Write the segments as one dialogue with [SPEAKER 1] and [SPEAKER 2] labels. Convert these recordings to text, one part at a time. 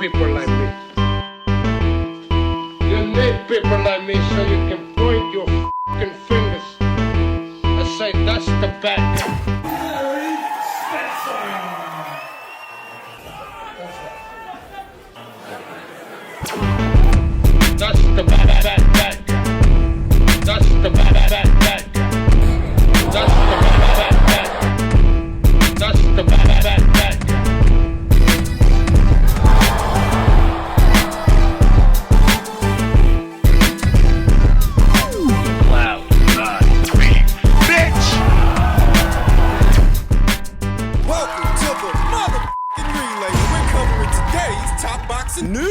[SPEAKER 1] people like me. You need people like me so you can point your fucking fingers and say, that's the bad guy. That's the bad guy. That's the bad guy. That's the bad guy. That's the bad guy. Loud, not big, bitch!
[SPEAKER 2] Welcome to the motherfucking relay. We're covering today's top boxing news.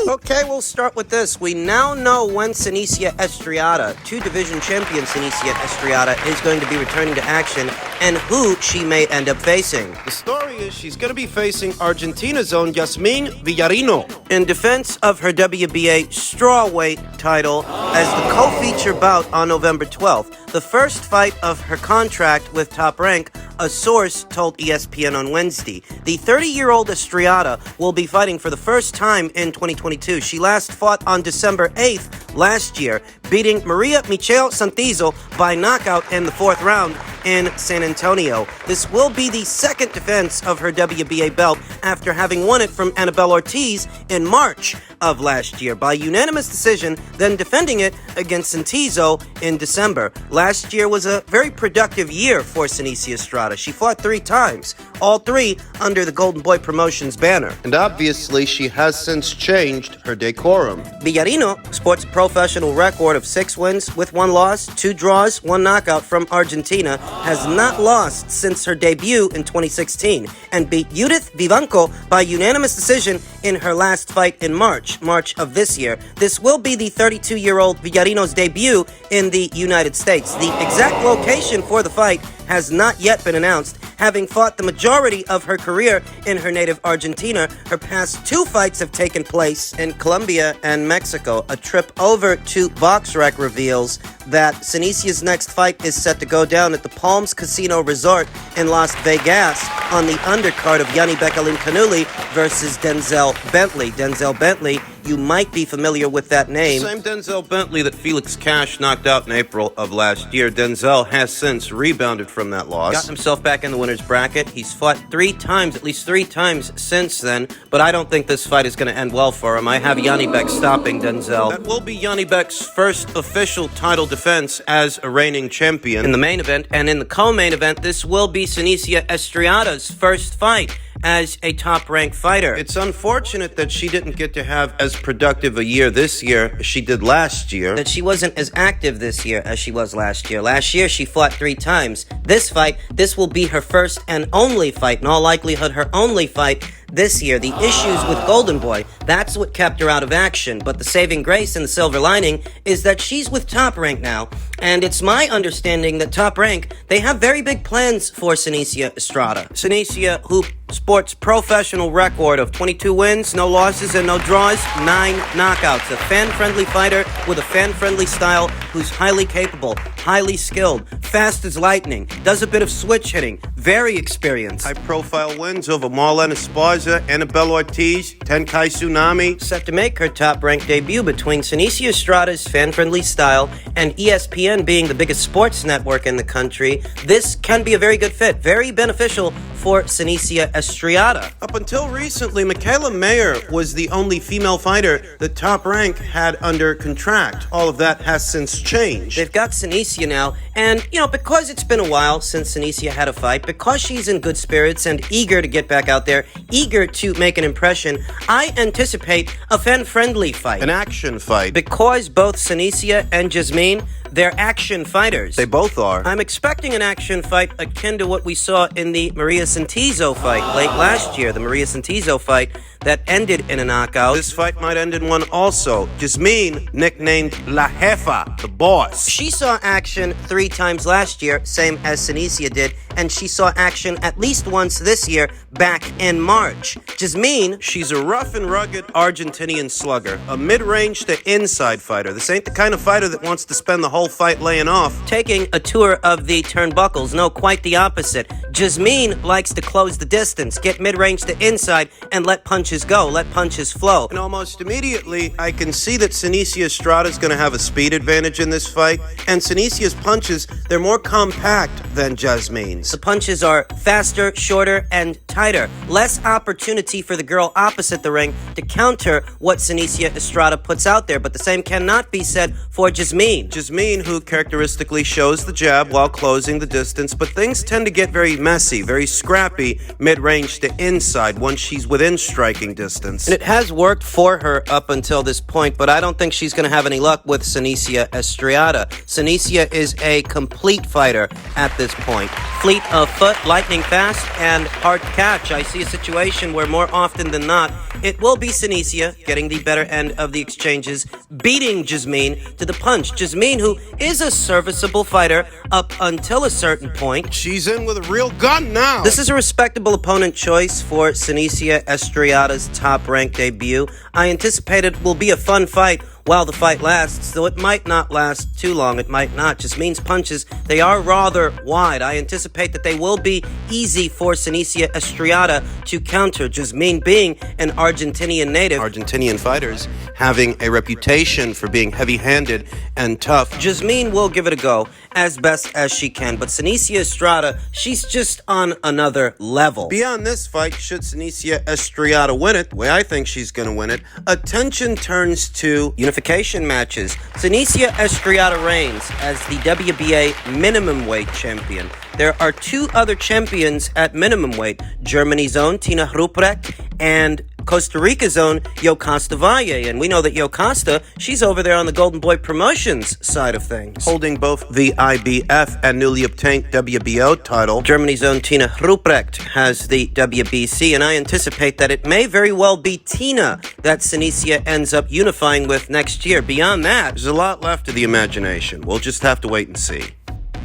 [SPEAKER 3] Okay, we'll start with this. We now know when Senicia Estrada, two-division champion Senicia Estrada, is going to be returning to action and who she may end up facing. The story is she's going to be facing Argentina's own Yasmin Villarino in defense of her WBA strawweight title as the co-feature bout on November 12th, the first fight of her contract with Top Rank, a source told ESPN on Wednesday. The 30-year-old Estrada will be fighting for the first time in 2022. She last fought on December 8th last year, beating Maria Michelle Santizo by knockout in the fourth round in San Antonio. This will be the second defense of her WBA belt after having won it from Annabelle Ortiz in March of last year by unanimous decision, then defending it against Santizo in December. Last year was a very productive year for Senicia Estrada. She fought 3 times, all 3 under the Golden Boy Promotions banner. And obviously, she has since changed her decorum. Villarino sports a professional record of 6 wins with 1 loss, 2 draws, 1 knockout from Argentina, has not lost since her debut in 2016, and beat Judith Vivanco by unanimous decision in her last fight in March of this year. This will be the 32-year-old Villarino's debut in the United States. The exact location for the fight has not yet been announced. Having fought the majority of her career in her native Argentina, her past 2 fights have taken place in Colombia and Mexico. A trip over to BoxRec reveals that Senicia's next fight is set to go down at the Palms Casino Resort in Las Vegas on the undercard of Yanni Becalin Canuli versus Denzel Bentley. Denzel Bentley, you might be familiar with that name. Same Denzel Bentley that Felix Cash knocked out in April of last year. Denzel has since rebounded from that loss. Got himself back in the winner's bracket. He's fought 3 times, at least 3 times since then, but I don't think this fight is going to end well for him. I have Yanni Beck stopping Denzel. That will be Yanni Beck's first official title defense as a reigning champion in the main event, and in the co-main event, this will be Senicia Estrada's first fight as a top-ranked fighter. It's unfortunate that she didn't get to have as productive a year this year as she did last year. That she wasn't as active this year as she was last year. Last year, she fought 3 times. This will be her first and only fight, in all likelihood, her only fight this year. The issues with Golden Boy, that's what kept her out of action. But the saving grace and the silver lining is that she's with Top Rank now. And it's my understanding that Top Rank, they have very big plans for Senicia Estrada. Senicia, who sports professional record of 22 wins, no losses, and no draws, 9 knockouts. A fan-friendly fighter with a fan-friendly style who's highly capable, highly skilled, fast as lightning, does a bit of switch hitting, very experienced. High-profile wins over Marlene Esparza, Annabelle Ortiz, Tenkai Tsunami. Set to make her top-ranked debut between Senicia Estrada's fan-friendly style and ESPN being the biggest sports network in the country. This can be a very good fit, very beneficial for Senicia Estrada. Up until recently, Michaela Mayer was the only female fighter that Top Rank had under contract. All of that has since changed. They've got Senicia now, and, because it's been a while since Senicia had a fight, because she's in good spirits and eager to get back out there, eager to make an impression, I anticipate a fan-friendly fight. An action fight. Because both Senicia and Jasmine, they're action fighters. They both are. I'm expecting an action fight akin to what we saw in the Maria Santizo fight late last year. The Maria Santizo fight that ended in a knockout. This fight might end in one also. Jasmine, nicknamed La Jefa, the boss. She saw action 3 times last year, same as Senicia did, and she saw action at least once this year, back in March. Jasmine, she's a rough and rugged Argentinian slugger, a mid-range to inside fighter. This ain't the kind of fighter that wants to spend the whole whole fight laying off. Taking a tour of the turnbuckles. No, quite the opposite. Jasmine likes to close the distance, get mid-range to inside, and let punches go, let punches flow. And almost immediately, I can see that Sinicia Estrada's going to have a speed advantage in this fight, and Sinicia's punches, they're more compact than Jasmine's. The punches are faster, shorter, and tighter. Less opportunity for the girl opposite the ring to counter what Sinicia Estrada puts out there, but the same cannot be said for Jasmine. Jasmine, who characteristically shows the jab while closing the distance, but things tend to get very messy, very scrappy, mid-range to inside once she's within striking distance. And it has worked for her up until this point, but I don't think she's going to have any luck with Sinicia Estrada. Sinicia is a complete fighter at this point. Fleet of foot, lightning fast, and hard to catch. I see a situation where more often than not, it will be Sinicia getting the better end of the exchanges, beating Jasmine to the punch. Jasmine, who is a serviceable fighter up until a certain point.
[SPEAKER 2] She's in with a real gun now.
[SPEAKER 3] This is a respectable opponent choice for Sinicia Estrada's top-ranked debut. I anticipate it will be a fun fight while the fight lasts, though it might not last too long. It might not. Jasmine's punches, they are rather wide. I anticipate that they will be easy for Sinicia Estrada to counter. Jasmine being an Argentinian native. Argentinian fighters having a reputation for being heavy-handed and tough. Jasmine will give it a go as best as she can, but Sinicia Estrada, she's just on another level. Beyond this fight, should Sinicia Estrada win it, the way I think she's going to win it, attention turns to unification matches. Sinicia Estrada reigns as the WBA minimum weight champion. There are two other champions at minimum weight, Germany's own Tina Ruprecht and Costa Rica's own Yokasta Valle, and we know that Yokasta, she's over there on the Golden Boy Promotions side of things, holding both the IBF and newly obtained WBO title. Germany's own Tina Ruprecht has the WBC, and I anticipate that it may very well be Tina that Sinicia ends up unifying with next year. Beyond that, there's a lot left of the imagination. We'll just have to wait and see.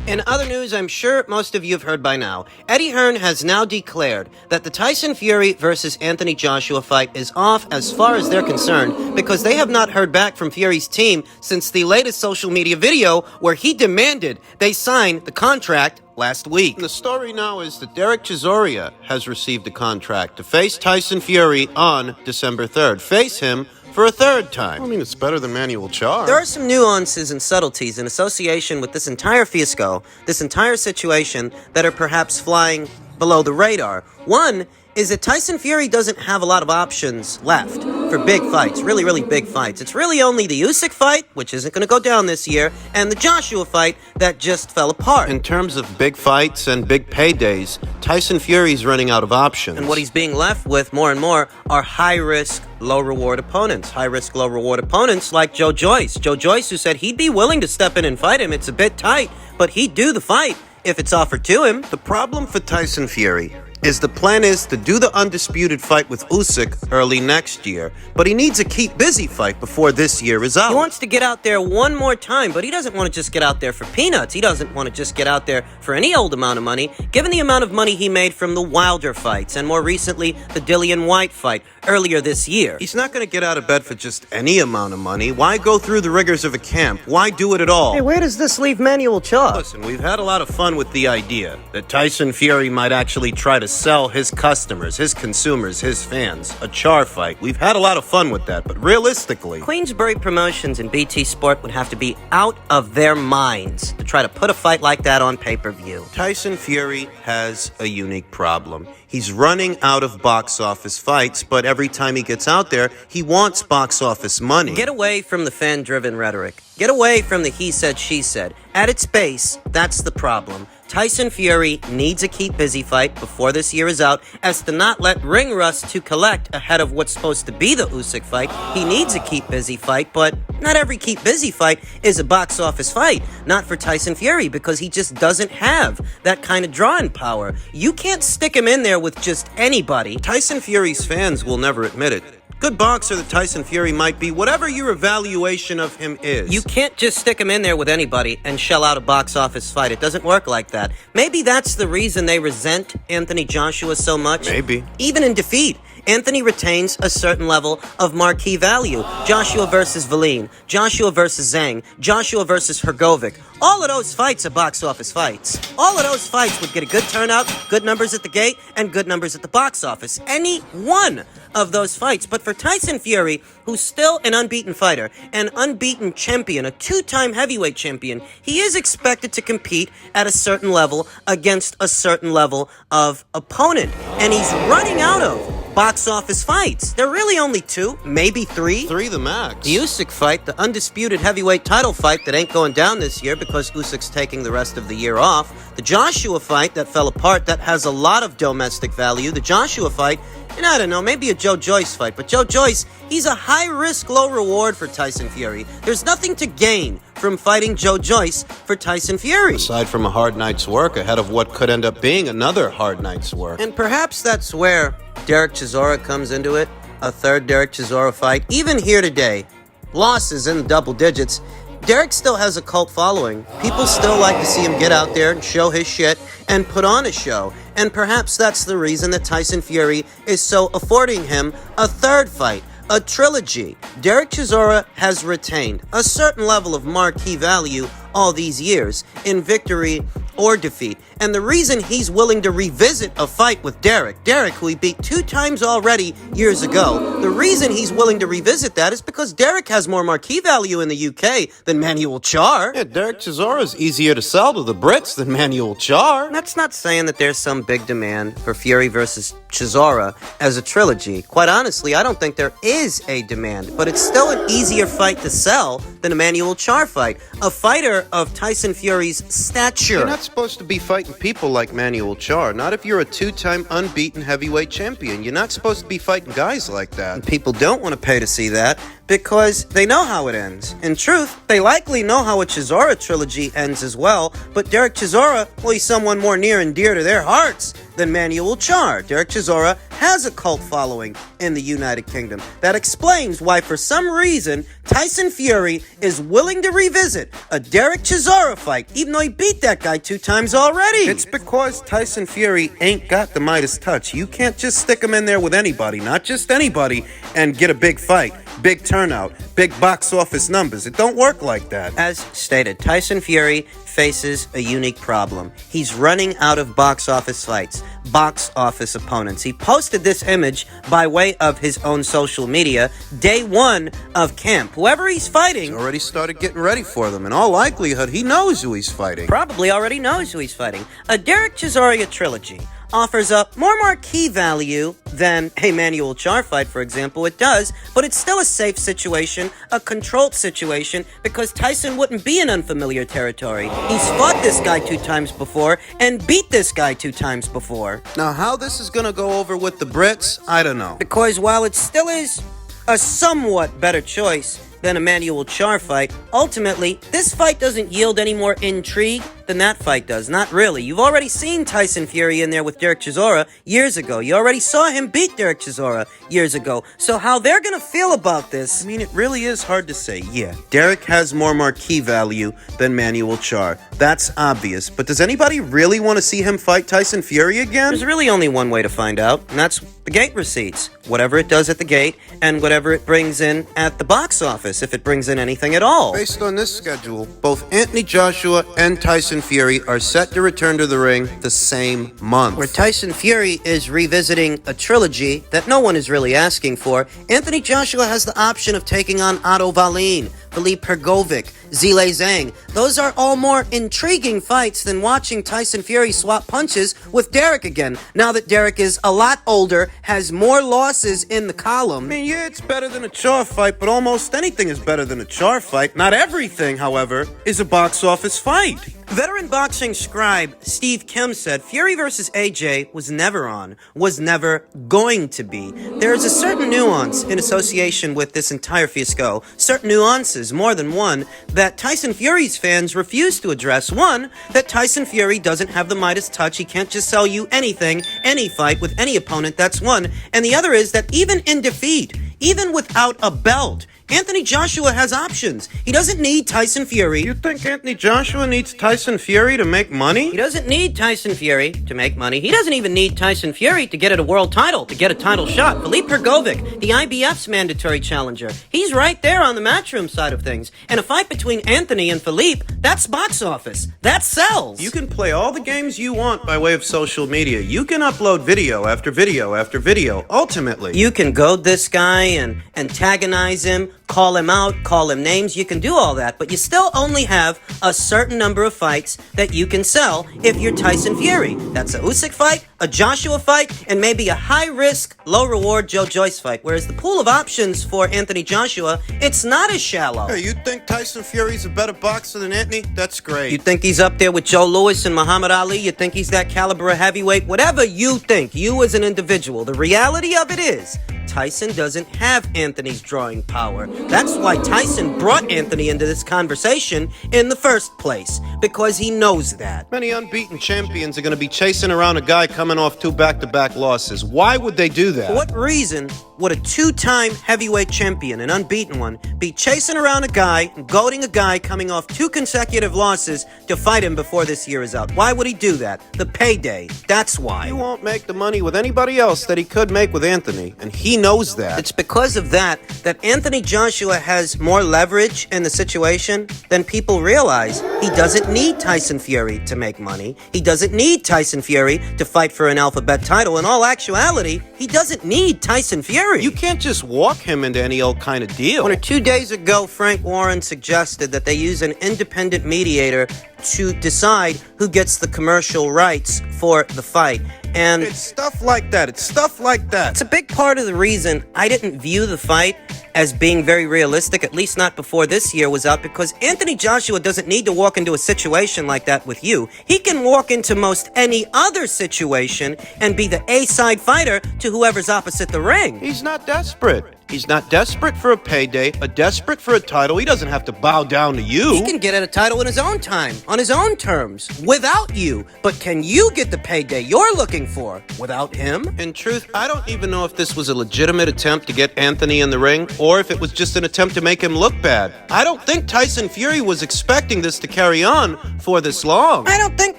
[SPEAKER 3] In other news, I'm sure most of you have heard by now, Eddie Hearn has now declared that the Tyson Fury versus Anthony Joshua fight is off as far as they're concerned because they have not heard back from Fury's team since the latest social media video where he demanded they sign the contract last week. And the story now is that Derek Chisora has received a contract to face Tyson Fury on December 3rd. Face him for a third time.
[SPEAKER 2] I mean, it's better than manual charge.
[SPEAKER 3] There are some nuances and subtleties in association with this entire fiasco, this entire situation, that are perhaps flying below the radar. One is that Tyson Fury doesn't have a lot of options left for big fights, really, really big fights. It's really only the Usyk fight, which isn't going to go down this year, and the Joshua fight that just fell apart. In terms of big fights and big paydays, Tyson Fury's running out of options. And what he's being left with more and more are high-risk, low-reward opponents. High-risk, low-reward opponents like Joe Joyce. Joe Joyce, who said he'd be willing to step in and fight him. It's a bit tight, but he'd do the fight if it's offered to him. The problem for Tyson Fury is the plan is to do the undisputed fight with Usyk early next year, but he needs a keep busy fight before this year is out. He wants to get out there one more time, but he doesn't want to just get out there for peanuts. He doesn't want to just get out there for any old amount of money, given the amount of money he made from the Wilder fights, and more recently, the Dillian White fight earlier this year. He's not going to get out of bed for just any amount of money. Why go through the rigors of a camp? Why do it at all? Hey, where does this leave Manuel Chubb? Listen, we've had a lot of fun with the idea that Tyson Fury might actually try to sell his customers, his consumers, his fans a char fight. We've had a lot of fun with that, but realistically, Queensberry Promotions and BT Sport would have to be out of their minds to try to put a fight like that on pay-per-view. Tyson Fury has a unique problem. He's running out of box office fights, but every time he gets out there, he wants box office money. Get away from the fan-driven rhetoric. Get away from the he said, she said. At its base, that's the problem. Tyson Fury needs a keep busy fight before this year is out, as to not let ring rust to collect ahead of what's supposed to be the Usyk fight. He needs a keep busy fight, but not every keep busy fight is a box office fight. Not for Tyson Fury, because he just doesn't have that kind of drawing power. You can't stick him in there with just anybody. Tyson Fury's fans will never admit it. Good boxer that Tyson Fury might be, whatever your evaluation of him is. You can't just stick him in there with anybody and shell out a box office fight. It doesn't work like that. Maybe that's the reason they resent Anthony Joshua so much.
[SPEAKER 2] Maybe.
[SPEAKER 3] Even in defeat. Anthony retains a certain level of marquee value. Joshua versus Villarino, Joshua versus Zhang, Joshua versus Hrgovic. All of those fights are box office fights. All of those fights would get a good turnout, good numbers at the gate, and good numbers at the box office. Any one of those fights. But for Tyson Fury, who's still an unbeaten fighter, an unbeaten champion, a two-time heavyweight champion, he is expected to compete at a certain level against a certain level of opponent. And he's running out of box office fights. There are really only two, maybe three.
[SPEAKER 4] Three the max.
[SPEAKER 3] The Usyk fight, the undisputed heavyweight title fight that ain't going down this year because Usyk's taking the rest of the year off. The Joshua fight that fell apart, that has a lot of domestic value. The Joshua fight, and I don't know, maybe a Joe Joyce fight. But Joe Joyce, he's a high-risk, low-reward for Tyson Fury. There's nothing to gain from fighting Joe Joyce for Tyson Fury.
[SPEAKER 4] Aside from a hard night's work ahead of what could end up being another hard night's work.
[SPEAKER 3] And perhaps that's where Derek Chisora comes into it. A third Derek Chisora fight. Even here today, losses in double digits. Derek still has a cult following. People still like to see him get out there and show his shit and put on a show. And perhaps that's the reason that Tyson Fury is so affording him a third fight, a trilogy. Derek Chisora has retained a certain level of marquee value all these years in victory or defeat. And the reason he's willing to revisit a fight with Derek, who he beat 2 times already years ago, the reason he's willing to revisit that is because Derek has more marquee value in the UK than Manuel Char.
[SPEAKER 4] Yeah, Derek Chisora is easier to sell to the Brits than Manuel Char.
[SPEAKER 3] That's not saying that there's some big demand for Fury versus Chisora as a trilogy. Quite honestly, I don't think there is a demand, but it's still an easier fight to sell than a Manuel Char fight. A fighter of Tyson Fury's stature.
[SPEAKER 4] You're not supposed to be fighting people like Manuel Char. Not if you're a 2-time unbeaten heavyweight champion. You're not supposed to be fighting guys like that.
[SPEAKER 3] And people don't want to pay to see that because they know how it ends. In truth, they likely know how a Chisora trilogy ends as well, but Derek Chisora, well, he's someone more near and dear to their hearts than Manuel Char. Derek Chisora has a cult following in the United Kingdom. That explains why, for some reason, Tyson Fury is willing to revisit a Derek Chisora fight, even though he beat that guy 2 times already.
[SPEAKER 4] It's because Tyson Fury ain't got the Midas touch. You can't just stick him in there with anybody, not just anybody, and get a big fight, big turnout, big box office numbers. It don't work like that.
[SPEAKER 3] As stated, Tyson Fury faces a unique problem. He's running out of box office fights, box office opponents. He posted this image by way of his own social media, day 1 of camp. Whoever he's fighting
[SPEAKER 4] He's already started getting ready for them. In all likelihood, he knows who he's fighting.
[SPEAKER 3] probably already knows who he's fighting. A Derek Chisora trilogy offers up more marquee value than a Manuel Char fight, for example. It does, but it's still a safe situation, a controlled situation, because Tyson wouldn't be in unfamiliar territory. He's fought this guy 2 times before and beat this guy 2 times before.
[SPEAKER 4] Now, how this is going to go over with the Brits, I don't know.
[SPEAKER 3] Because while it still is a somewhat better choice than a Manuel Char fight, ultimately, this fight doesn't yield any more intrigue than that fight does. Not really. You've already seen Tyson Fury in there with Derek Chisora years ago. You already saw him beat Derek Chisora years ago. So how they're going to feel about this,
[SPEAKER 4] I mean, it really is hard to say. Yeah, Derek has more marquee value than Manuel Char. That's obvious. But does anybody really want to see him fight Tyson Fury again?
[SPEAKER 3] there's really only one way to find out, and that's the gate receipts. Whatever it does at the gate, and whatever it brings in at the box office, if it brings in anything at all.
[SPEAKER 4] Based on this schedule, both Anthony Joshua and Tyson Fury are set to return to the ring the same month.
[SPEAKER 3] Where Tyson Fury is revisiting a trilogy that no one is really asking for, Anthony Joshua has the option of taking on Otto Wallin, Filip Hrgovic, Zhilei Zhang. Those are all more intriguing fights than watching Tyson Fury swap punches with Derek again. Now that Derek is a lot older, has more losses in the column.
[SPEAKER 4] I mean, yeah, it's better than a Char fight, but almost anything is better than a Char fight. Not everything, however, is a box office fight.
[SPEAKER 3] Veteran boxing scribe Steve Kim said Fury versus AJ was never on, was never going to be. There is a certain nuance in association with this entire fiasco, certain nuances, more than one, that Tyson Fury's fans refuse to address. One, that Tyson Fury doesn't have the Midas touch. He can't just sell you anything, any fight with any opponent. That's one. And the other is that even in defeat, even without a belt, Anthony Joshua has options. He doesn't need Tyson Fury.
[SPEAKER 4] You think Anthony Joshua needs Tyson Fury to make money?
[SPEAKER 3] He doesn't need Tyson Fury to make money. He doesn't even need Tyson Fury to get at a world title, to get a title shot. Philippe Hergovic, the IBF's mandatory challenger, he's right there on the matchroom side of things. And a fight between Anthony and Philippe, that's box office. That sells.
[SPEAKER 4] You can play all the games you want by way of social media. You can upload video after video after video. Ultimately,
[SPEAKER 3] You can goad this guy and antagonize him, call him out, call him names. You can do all that, but you still only have a certain number of fights that you can sell if you're Tyson Fury. That's a Usyk fight, a Joshua fight, and maybe a high-risk, low-reward Joe Joyce fight. Whereas the pool of options for Anthony Joshua, it's not as shallow.
[SPEAKER 4] Hey, you think Tyson Fury's a better boxer than Anthony? That's great.
[SPEAKER 3] You think he's up there with Joe Louis and Muhammad Ali? You think he's that caliber of heavyweight? Whatever you think, you as an individual, the reality of it is, Tyson doesn't have Anthony's drawing power. That's why Tyson brought Anthony into this conversation in the first place, because he knows that.
[SPEAKER 4] Many unbeaten champions are going to be chasing around a guy coming off 2 back-to-back losses. Why would they do that?
[SPEAKER 3] For what reason would a 2-time heavyweight champion, an unbeaten one, be chasing around a guy, goading a guy coming off 2 consecutive losses to fight him before this year is out? Why would he do that? The payday. That's why.
[SPEAKER 4] He won't make the money with anybody else that he could make with Anthony, and he knows that.
[SPEAKER 3] It's because of that Anthony Joshua has more leverage in the situation than people realize. He doesn't need Tyson Fury to make money. He doesn't need Tyson Fury to fight for an alphabet title. In all actuality, he doesn't need Tyson Fury.
[SPEAKER 4] You can't just walk him into any old kind of deal.
[SPEAKER 3] 1 or 2 days ago, Frank Warren suggested that they use an independent mediator to decide who gets the commercial rights for the fight. And
[SPEAKER 4] It's stuff like that. It's stuff like that.
[SPEAKER 3] it's a big part of the reason I didn't view the fight as being very realistic, at least not before this year was out, because Anthony Joshua doesn't need to walk into a situation like that with you. He can walk into most any other situation and be the A-side fighter to whoever's opposite the ring.
[SPEAKER 4] He's not desperate. He's not desperate for a payday, desperate for a title. He doesn't have to bow down to you.
[SPEAKER 3] He can get at a title in his own time, on his own terms, without you. But can you get the payday you're looking for without him?
[SPEAKER 4] In truth, I don't even know if this was a legitimate attempt to get Anthony in the ring, or if it was just an attempt to make him look bad. I don't think Tyson Fury was expecting this to carry on for this long.
[SPEAKER 3] I don't think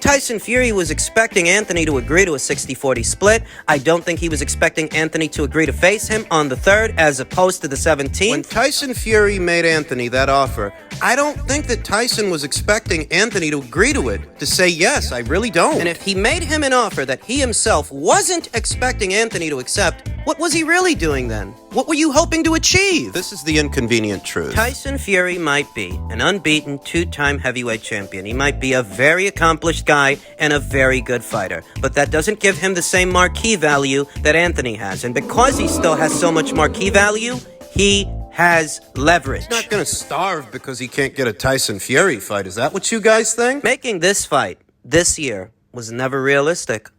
[SPEAKER 3] Tyson Fury was expecting Anthony to agree to a 60-40 split. I don't think he was expecting Anthony to agree to face him on the 3rd as opposed to the 17th.
[SPEAKER 4] When Tyson Fury made Anthony that offer, I don't think that Tyson was expecting Anthony to agree to it, to say yes. I really don't.
[SPEAKER 3] And if he made him an offer that he himself wasn't expecting Anthony to accept, what was he really doing then? What were you hoping to achieve?
[SPEAKER 4] This is the inconvenient truth.
[SPEAKER 3] Tyson Fury might be an unbeaten 2-time heavyweight champion. He might be a very accomplished guy and a very good fighter. But that doesn't give him the same marquee value that Anthony has. And because he still has so much marquee value, he has leverage.
[SPEAKER 4] He's not going to starve because he can't get a Tyson Fury fight. Is that what you guys think?
[SPEAKER 3] Making this fight this year was never realistic.